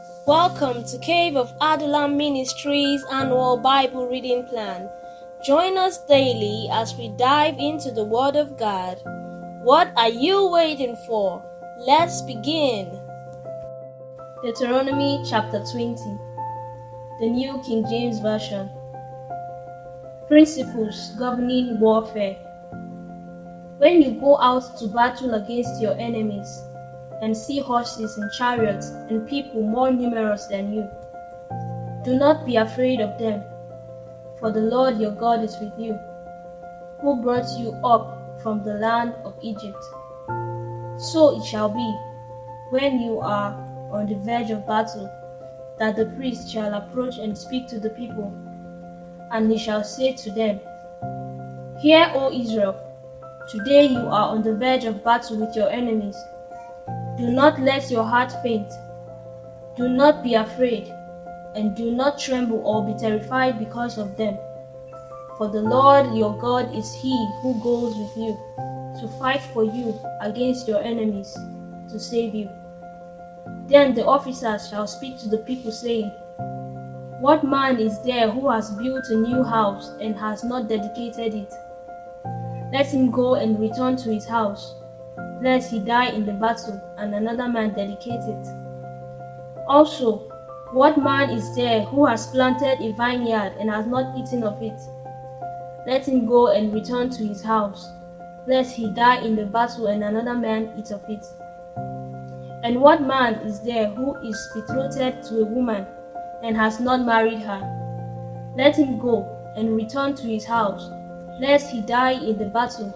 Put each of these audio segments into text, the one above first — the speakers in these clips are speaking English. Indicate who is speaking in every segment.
Speaker 1: Welcome to Cave of Adullam Ministries annual Bible reading plan. Join us daily as we dive into the Word of God. What are you waiting for? Let's begin. Deuteronomy chapter 20, the New King James Version. Principles governing warfare. When you go out to battle against your enemies, and see horses and chariots and people more numerous than you, do not be afraid of them, for the Lord your God is with you, who brought you up from the land of Egypt. So it shall be, when you are on the verge of battle, that the priest shall approach and speak to the people, and he shall say to them, Hear, O Israel, today you are on the verge of battle with your enemies. Do not let your heart faint. Do not be afraid, and do not tremble or be terrified because of them. For the Lord your God is He who goes with you to fight for you against your enemies, to save you. Then the officers shall speak to the people, saying, What man is there who has built a new house and has not dedicated it? Let him go and return to his house, lest he die in the battle, and another man dedicate it. Also, what man is there who has planted a vineyard and has not eaten of it? Let him go and return to his house, lest he die in the battle, and another man eat of it. And what man is there who is betrothed to a woman and has not married her? Let him go and return to his house, lest he die in the battle,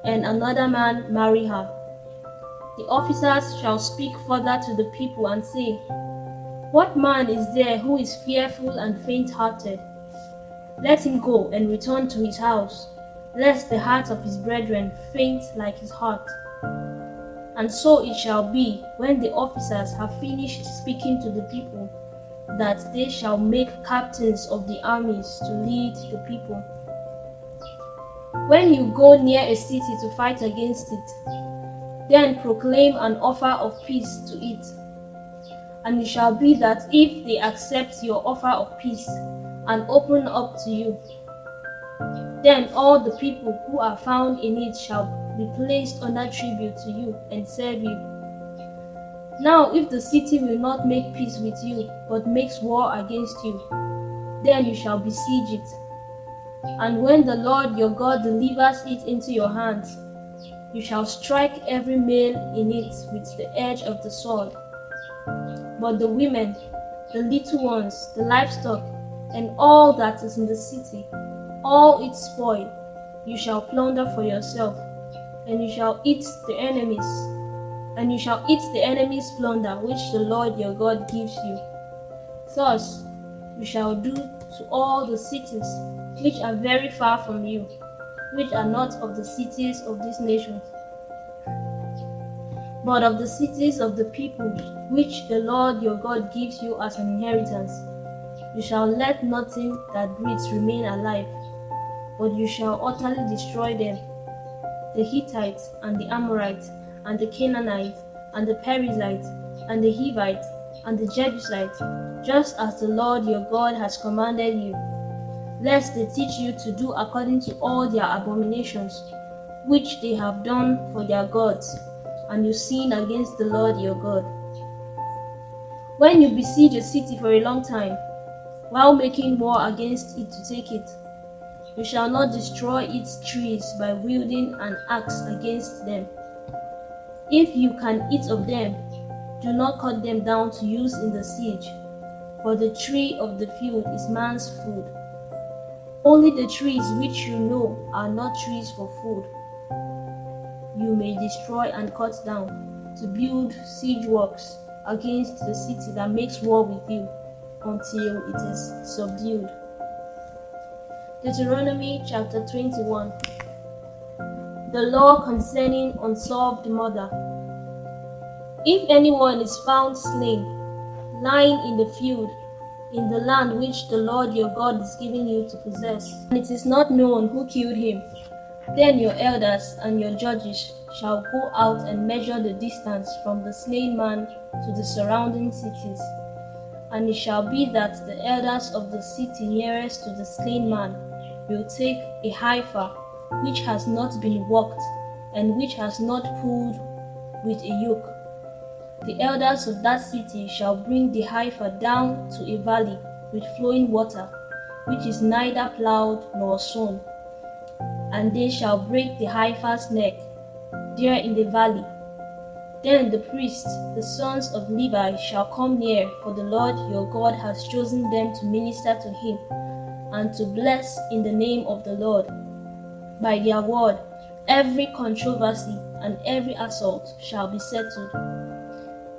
Speaker 1: and another man marry her. The officers shall speak further to the people and say, What man is there who is fearful and faint-hearted? Let him go and return to his house, lest the heart of his brethren faint like his heart. And so it shall be, when the officers have finished speaking to the people, that they shall make captains of the armies to lead the people. When you go near a city to fight against it, then proclaim an offer of peace to it. And it shall be that if they accept your offer of peace and open up to you, then all the people who are found in it shall be placed under tribute to you and serve you. Now if the city will not make peace with you, but makes war against you, then you shall besiege it. And when the Lord your God delivers it into your hands, you shall strike every male in it with the edge of the sword. But the women, the little ones, the livestock, and all that is in the city, all its spoil, you shall plunder for yourself, and you shall eat the enemies, plunder which the Lord your God gives you. Thus you shall do to all the cities which are very far from you, which are not of the cities of these nations, but of the cities of the people which the Lord your God gives you as an inheritance. You shall let nothing that breathes remain alive, but you shall utterly destroy them, the Hittites and the Amorites and the Canaanites and the Perizzites and the Hivites and the Jebusites, just as the Lord your God has commanded you, lest they teach you to do according to all their abominations, which they have done for their gods, and you sin against the Lord your God. When you besiege a city for a long time, while making war against it to take it, you shall not destroy its trees by wielding an axe against them. If you can eat of them, do not cut them down to use in the siege, for the tree of the field is man's food. Only the trees which you know are not trees for food, you may destroy and cut down, to build siege works against the city that makes war with you, until it is subdued. Deuteronomy chapter 21. The law concerning unsolved murder. If anyone is found slain, lying in the field, in the land which the Lord your God is giving you to possess, and it is not known who killed him, then your elders and your judges shall go out and measure the distance from the slain man to the surrounding cities, And it shall be that the elders of the city nearest to the slain man will take a heifer which has not been walked and which has not pulled with a yoke. The elders of that city shall bring the heifer down to a valley with flowing water, which is neither plowed nor sown, and they shall break the heifer's neck there in the valley. Then the priests, the sons of Levi, shall come near, for the Lord your God has chosen them to minister to him, and to bless in the name of the Lord. By their word, every controversy and every assault shall be settled.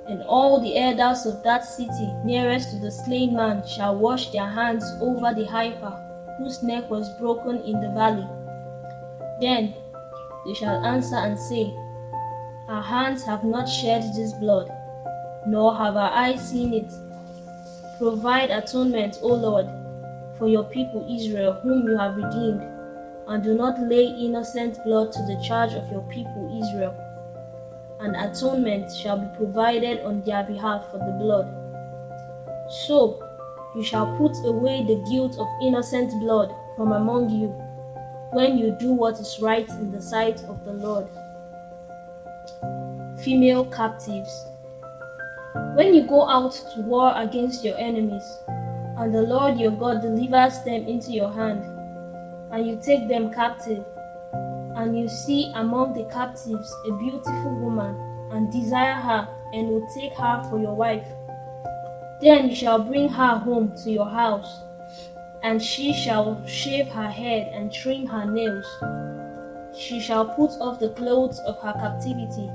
Speaker 1: And all the elders of that city nearest to the slain man shall wash their hands over the heifer, whose neck was broken in the valley. Then they shall answer and say, Our hands have not shed this blood, nor have our eyes seen it. Provide atonement, O Lord, for your people Israel, whom you have redeemed, and do not lay innocent blood to the charge of your people Israel. And atonement shall be provided on their behalf for the blood. So you shall put away the guilt of innocent blood from among you, when you do what is right in the sight of the Lord. Female captives. When you go out to war against your enemies, and the Lord your God delivers them into your hand, and you take them captive, and you see among the captives a beautiful woman, and desire her, and will take her for your wife, then you shall bring her home to your house, and she shall shave her head and trim her nails. She shall put off the clothes of her captivity,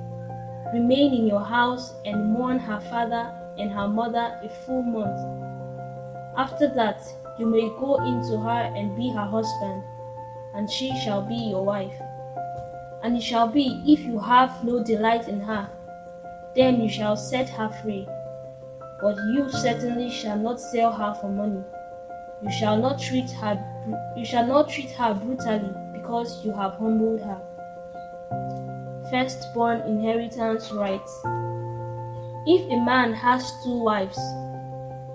Speaker 1: remain in your house, and mourn her father and her mother a full month. After that, you may go into her and be her husband, and she shall be your wife. And it shall be, if you have no delight in her, then you shall set her free. But you certainly shall not sell her for money. You shall not treat her brutally, because you have humbled her. Firstborn inheritance rights. If a man has two wives,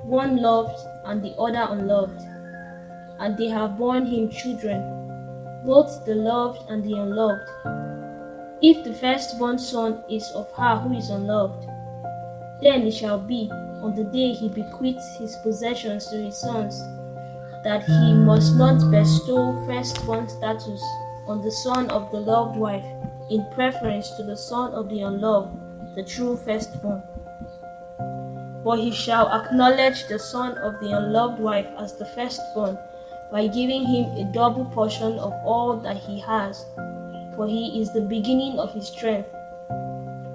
Speaker 1: one loved and the other unloved, and they have borne him children, both the loved and the unloved, if the firstborn son is of her who is unloved, then it shall be, on the day he bequeaths his possessions to his sons, that he must not bestow firstborn status on the son of the loved wife in preference to the son of the unloved, the true firstborn. But he shall acknowledge the son of the unloved wife as the firstborn by giving him a double portion of all that he has, for he is the beginning of his strength.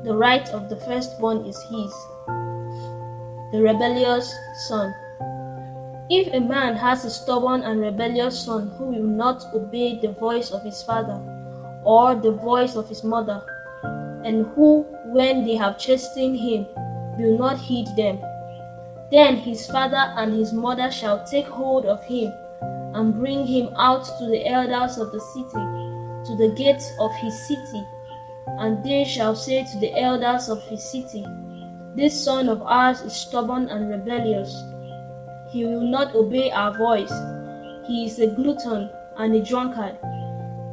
Speaker 1: The right of the firstborn is his. The rebellious son. If a man has a stubborn and rebellious son who will not obey the voice of his father or the voice of his mother, and who, when they have chastened him, will not heed them, then his father and his mother shall take hold of him and bring him out to the elders of the city, to the gates of his city, and they shall say to the elders of his city, This son of ours is stubborn and rebellious. He will not obey our voice. He is a glutton and a drunkard.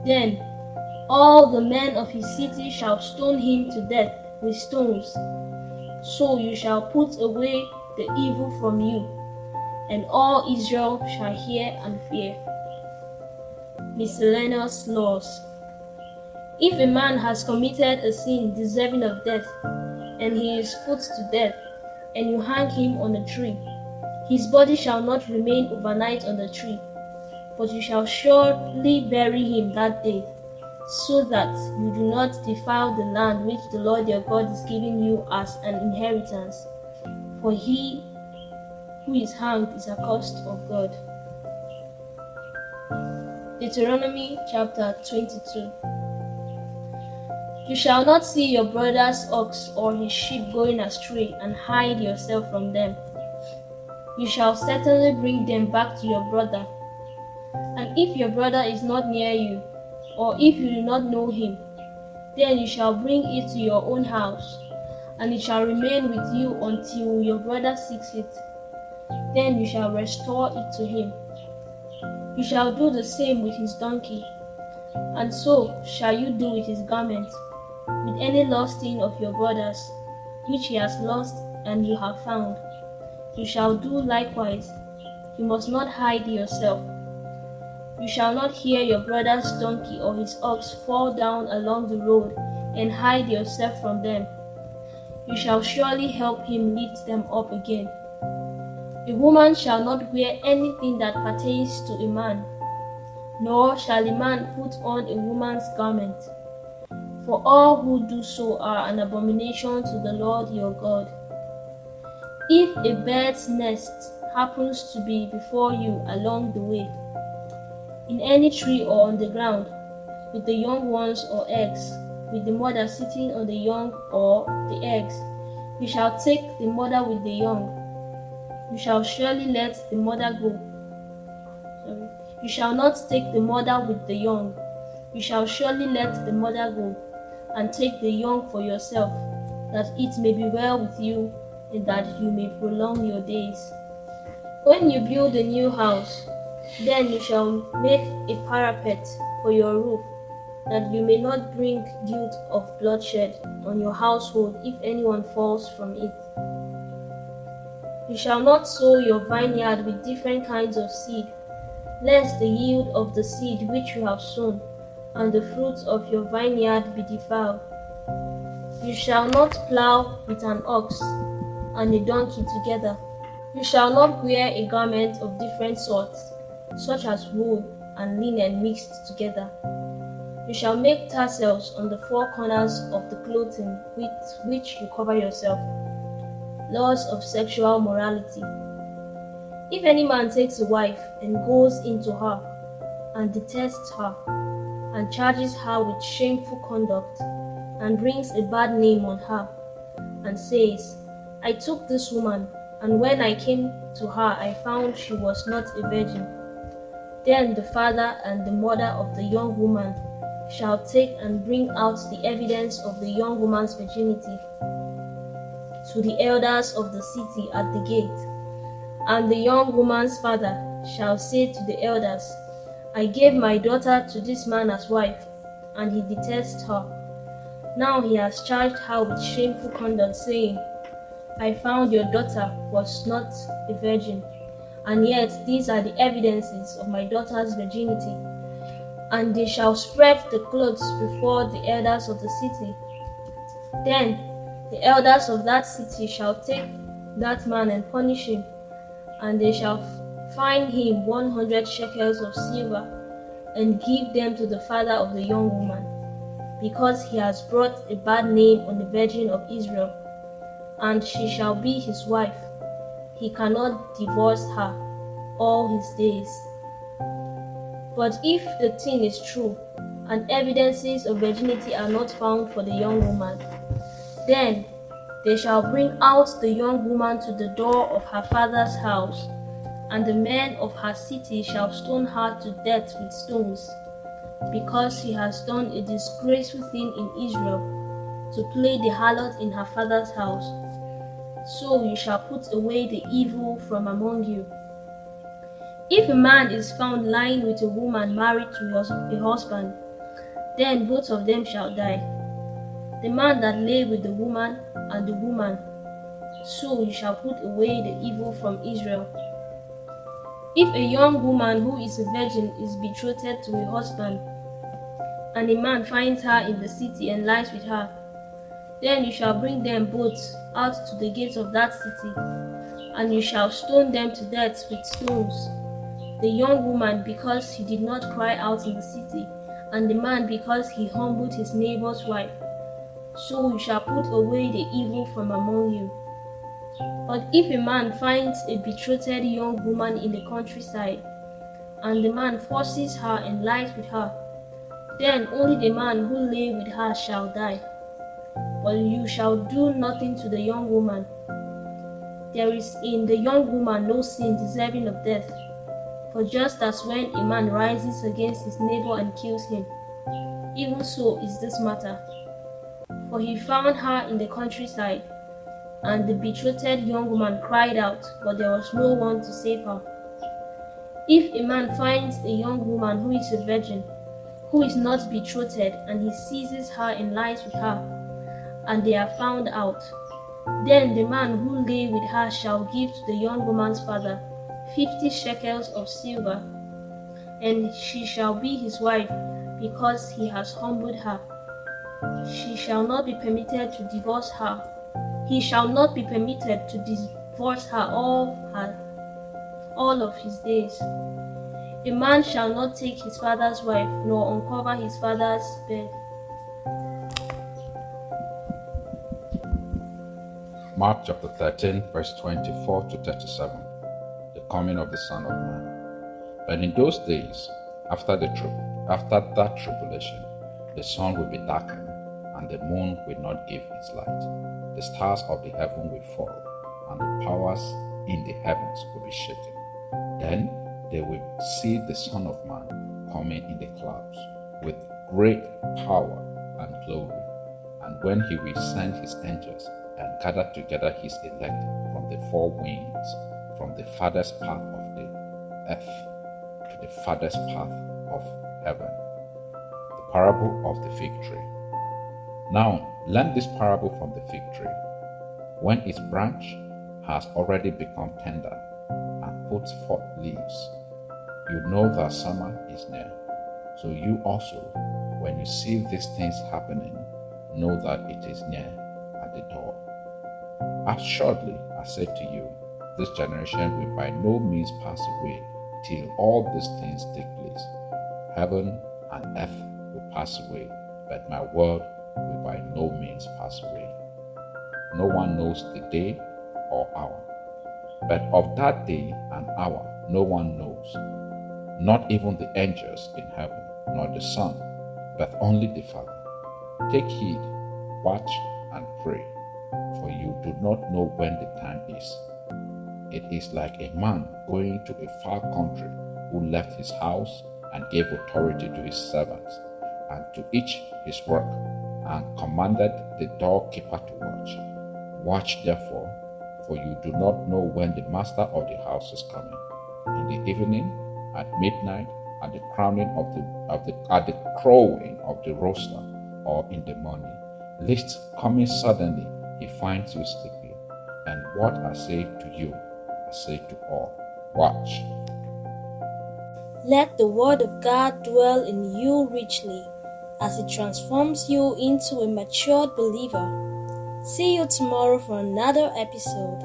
Speaker 1: Then all the men of his city shall stone him to death with stones. So you shall put away the evil from you, and all Israel shall hear and fear. Miscellaneous laws. If a man has committed a sin deserving of death, and he is put to death, and you hang him on a tree, his body shall not remain overnight on the tree, but you shall surely bury him that day, so that you do not defile the land which the Lord your God is giving you as an inheritance. For he who is hanged is accursed of God. Deuteronomy chapter 22. You shall not see your brother's ox or his sheep going astray and hide yourself from them. You shall certainly bring them back to your brother. And if your brother is not near you, or if you do not know him, then you shall bring it to your own house, and it shall remain with you until your brother seeks it. then you shall restore it to him. You shall do the same with his donkey, and so shall you do with his garment, with any lost thing of your brother's, which he has lost and you have found. You shall do likewise. You must not hide yourself. You shall not hear your brother's donkey or his ox fall down along the road and hide yourself from them. You shall surely help him lift them up again. A woman shall not wear anything that pertains to a man, nor shall a man put on a woman's garment, for all who do so are an abomination to the Lord your God. If a bird's nest happens to be before you along the way, in any tree or on the ground, with the young ones or eggs, with the mother sitting on the young or the eggs, you shall take the mother with the young. You shall surely let the mother go. You shall not take the mother with the young. You shall surely let the mother go, and take the young for yourself, that it may be well with you, and that you may prolong your days. When you build a new house, then you shall make a parapet for your roof, that you may not bring guilt of bloodshed on your household if anyone falls from it. You shall not sow your vineyard with different kinds of seed, lest the yield of the seed which you have sown and the fruits of your vineyard be defiled. You shall not plow with an ox and a donkey together. You shall not wear a garment of different sorts, such as wool and linen mixed together. You shall make tassels on the four corners of the clothing with which you cover yourself. Laws of sexual morality. If any man takes a wife and goes into her, and detests her, and charges her with shameful conduct, and brings a bad name on her, and says, I took this woman, and when I came to her I found she was not a virgin, then the father and the mother of the young woman shall take and bring out the evidence of the young woman's virginity to the elders of the city at the gate. And the young woman's father shall say to the elders, I gave my daughter to this man as wife, and he detests her. Now he has charged her with shameful conduct, saying, I found your daughter was not a virgin, and yet these are the evidences of my daughter's virginity. And they shall spread the clothes before the elders of the city. Then the elders of that city shall take that man and punish him, and they shall fine him 100 shekels of silver, and give them to the father of the young woman, because he has brought a bad name on the Virgin of Israel, and she shall be his wife. He cannot divorce her all his days. But if the thing is true, and evidences of virginity are not found for the young woman, then they shall bring out the young woman to the door of her father's house, and the men of her city shall stone her to death with stones, because she has done a disgraceful thing in Israel, to play the harlot in her father's house. So you shall put away the evil from among you. If a man is found lying with a woman married to a husband, then both of them shall die, the man that lay with the woman and the woman. So you shall put away the evil from Israel. If a young woman who is a virgin is betrothed to a husband, and a man finds her in the city and lies with her, then you shall bring them both out to the gates of that city, and you shall stone them to death with stones, the young woman because he did not cry out in the city, and the man because he humbled his neighbor's wife. So you shall put away the evil from among you. But if a man finds a betrothed young woman in the countryside, and the man forces her and lies with her, then only the man who lay with her shall die. But you shall do nothing to the young woman. There is in the young woman no sin deserving of death. For just as when a man rises against his neighbor and kills him, even so is this matter. For he found her in the countryside, And the betrothed young woman cried out, but there was no one to save her. If a man finds a young woman who is a virgin, who is not betrothed, and he seizes her and lies with her, and they are found out, then the man who lay with her shall give to the young woman's father 50 shekels of silver, and she shall be his wife, because he has humbled her. She shall not be permitted to divorce her. He shall not be permitted to divorce her all of his days. A man shall not take his father's wife, nor uncover his father's bed.
Speaker 2: Mark chapter 13, verse 24 to 37. The coming of the Son of Man. But in those days, after that tribulation, the sun will be darkened, and the moon will not give its light. The stars of the heaven will fall, and the powers in the heavens will be shaken. Then they will see the Son of Man coming in the clouds with great power and glory. And when he will send his angels and gather together his elect from the four winds, from the farthest part of the earth to the farthest part of heaven. The parable of the fig tree. Now, learn this parable from the fig tree. When its branch has already become tender and puts forth leaves, you know that summer is near. So you also, when you see these things happening, know that it is near at the door. Assuredly, I say to you, this generation will by no means pass away till all these things take place. Heaven and earth will pass away, but my word will by no means pass away. No one knows the day or hour, but of that day and hour no one knows, not even the angels in heaven, nor the Son, but only the Father. Take heed, watch and pray, for you do not know when the time is. It is like a man going to a far country, who left his house and gave authority to his servants, and to each his work, and commanded the doorkeeper to watch. Watch therefore, for you do not know when the master of the house is coming, in the evening, at midnight, at the crowing of the rooster, or in the morning, lest coming suddenly he finds you sleeping. And what I say to you, I say to all, watch.
Speaker 1: Let the word of God dwell in you richly, as it transforms you into a matured believer. See you tomorrow for another episode.